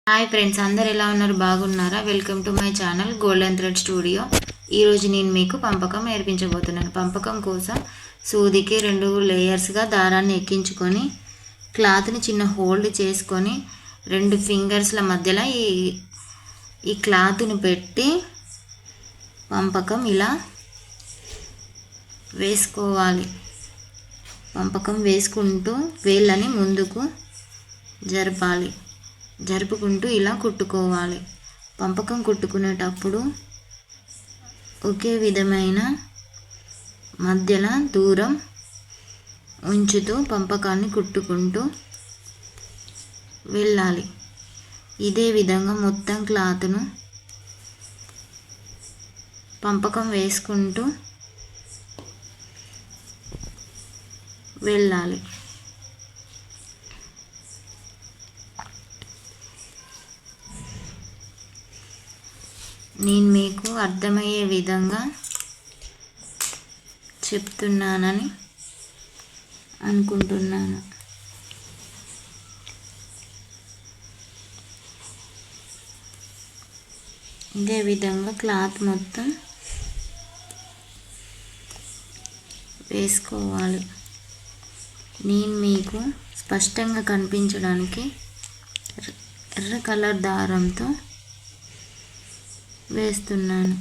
Hi friends, అందరు ఎలా ఉన్నారు? బాగున్నారా? Welcome to my channel golden thread studio. ఈరోజు నేను మీకు పంపకం నేర్పించబోతున్నాను. పంపకం కోసం సూదికి 2 లేయర్స్గా దారాన్ని ఎక్కించుకొని క్లాత్ని చిన్న హోల్డ్ చేసుకొని 2 ఫింగర్స్ల మధ్యలో ఈ క్లాత్ని పెట్టి పంపకం ఇలా వేసుకోవాలి. పంపకం వేసుకుంటూ వేళ్ళని ముందుకు జరుపుకుంటూ ఇలా కుట్టుకోవాలి. పంపకం కుట్టుకునేటప్పుడు ఒకే విధమైన మధ్యలో దూరం ఉంచుతూ పంపకాన్ని కుట్టుకుంటూ వెళ్ళాలి. ఇదే విధంగా మొత్తం క్లాత్ను పంపకం వేసుకుంటూ వెళ్ళాలి. నేను మీకు అర్థమయ్యే విధంగా చెప్తున్నానని అనుకుంటున్నాను. ఇదే విధంగా క్లాత్ మొత్తం వేసుకోవాలి. నేను మీకు స్పష్టంగా కనిపించడానికి ఎర్ర కలర్ దారంతో వేస్తున్నాను.